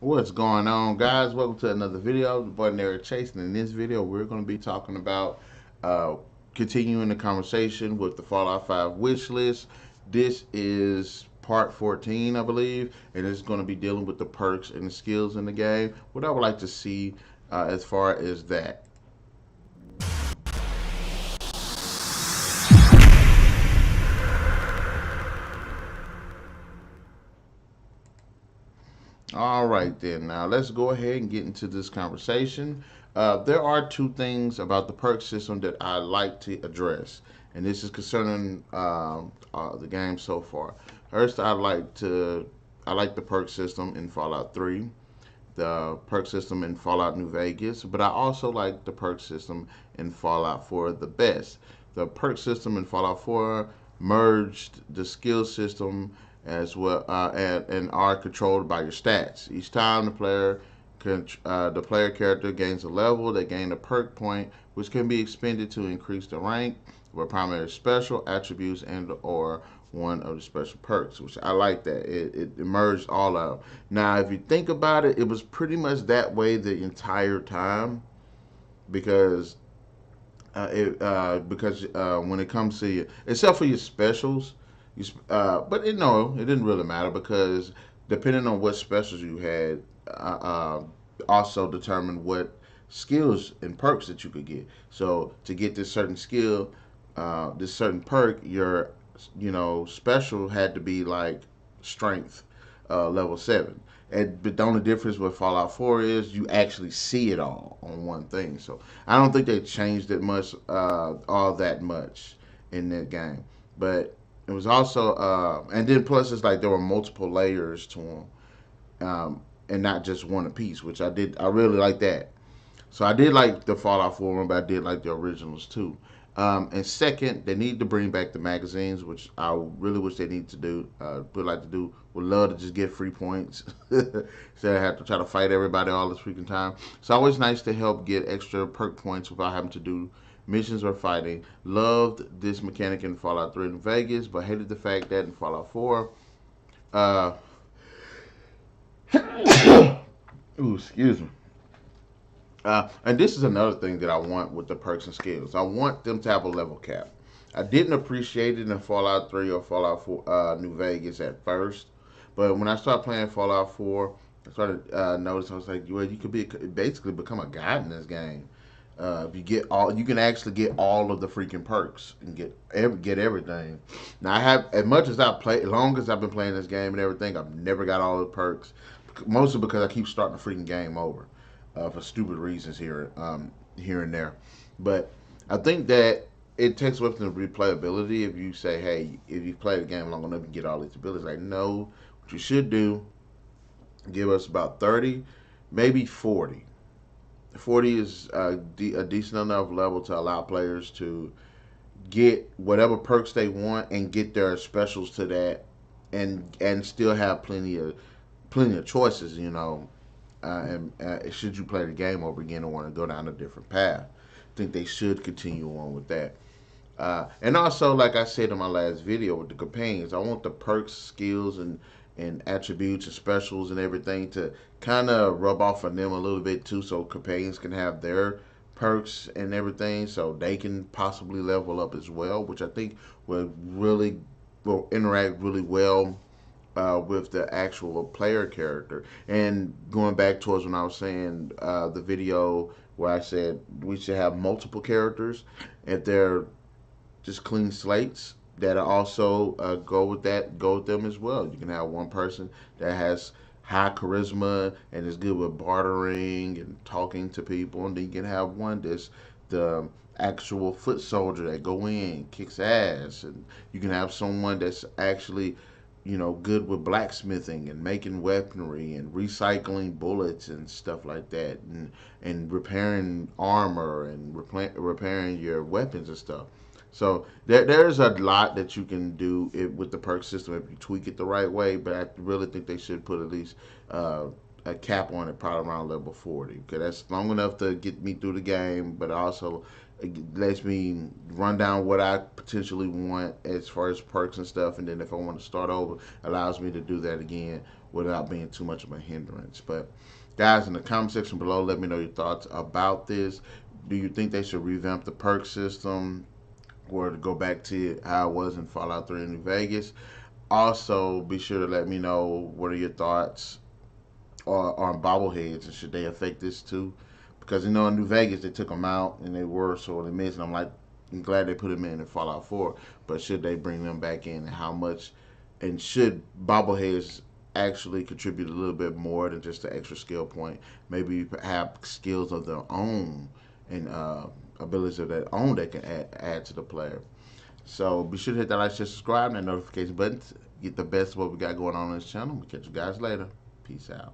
What's going on, guys? Welcome to another video. The boy NarikChase, and in this video, we're going to be talking about uh, continuing the conversation with the Fallout 5 wish list. This is part 14, I believe, and it's going to be dealing with the perks and the skills in the game. What I would like to see as far as that. All right, then. Now let's go ahead and get into this conversation. There are two things about the perk system that I like to address, and this is concerning the game so far. First, I like the perk system in Fallout 3, the perk system in Fallout New Vegas, but I also like the perk system in Fallout 4 the best. The perk system in Fallout 4 merged the skill system as well and are controlled by your stats. Each time the player character gains a level, they gain a perk point, which can be expended to increase the rank of a primary special, attributes, and or one of the special perks, which I like that. It merged all of them. Now, if you think about it, it was pretty much that way the entire time because when it comes to you, except for your specials, but it didn't really matter because depending on what specials you had, also determined what skills and perks that you could get. So to get this certain skill, this certain perk, your special had to be like strength level 7. But the only difference with Fallout 4 is you actually see it all on one thing. So I don't think they changed it much, all that much in that game. But it was also, and then plus it's like there were multiple layers to them, and not just one apiece, which I did. I really like that. So I did like the Fallout 4 one, but I did like the originals too. And second, they need to bring back the magazines, which I really wish they need to do. Would like to do. Would love to just get free points instead of have to try to fight everybody all this freaking time. It's always nice to help get extra perk points without having to do missions or fighting. Loved this mechanic in Fallout 3 in Vegas, but hated the fact that in Fallout 4, uh, ooh, excuse me. And this is another thing that I want with the perks and skills. I want them to have a level cap. I didn't appreciate it in Fallout 3 or Fallout 4 New Vegas at first, but when I started playing Fallout 4, I started noticing I was like, well, you could basically become a god in this game. If you get all, you can actually get all of the freaking perks and get everything. Now I have as much as I play, as long as I've been playing this game and everything, I've never got all the perks. Mostly because I keep starting the freaking game over for stupid reasons here and there. But I think that it takes away from the replayability if you say, hey, if you play the game long enough, you get all these abilities. Like, no, what you should do, give us about 30, maybe 40. 40 is a decent enough level to allow players to get whatever perks they want and get their specials to that, and still have plenty of choices. And should you play the game over again or want to go down a different path, I think they should continue on with that. And also, like I said in my last video with the companions, I want the perks, skills, and attributes and specials and everything to kind of rub off on them a little bit too, so companions can have their perks and everything, so they can possibly level up as well, which I think will interact really well with the actual player character. And going back towards when I was saying the video where I said we should have multiple characters, if they're just clean slates that also go with them as well. You can have one person that has high charisma and is good with bartering and talking to people, and then you can have one that's the actual foot soldier that go in kicks ass, and you can have someone that's actually good with blacksmithing and making weaponry and recycling bullets and stuff like that, and repairing armor and repairing your weapons and stuff. So there's a lot that you can do with the perk system if you tweak it the right way. But I really think they should put at least a cap on it, probably around level 40. Okay, that's long enough to get me through the game, but also it lets me run down what I potentially want as far as perks and stuff, and then if I want to start over, allows me to do that again without being too much of a hindrance. But guys, in the comment section below, let me know your thoughts about this. Do you think they should revamp the perk system or to go back to how it was in Fallout 3 in New Vegas? Also, be sure to let me know what are your thoughts on bobbleheads and should they affect this too? Because in New Vegas they took them out and they were sorely missing. I'm glad they put them in Fallout 4, but should they bring them back in and how much? And should bobbleheads actually contribute a little bit more than just the extra skill point? Maybe have skills of their own and abilities of their own they can add to the player. So be sure to hit that like, share, subscribe, and that notification button to get the best of what we got going on this channel. We'll catch you guys later. Peace out.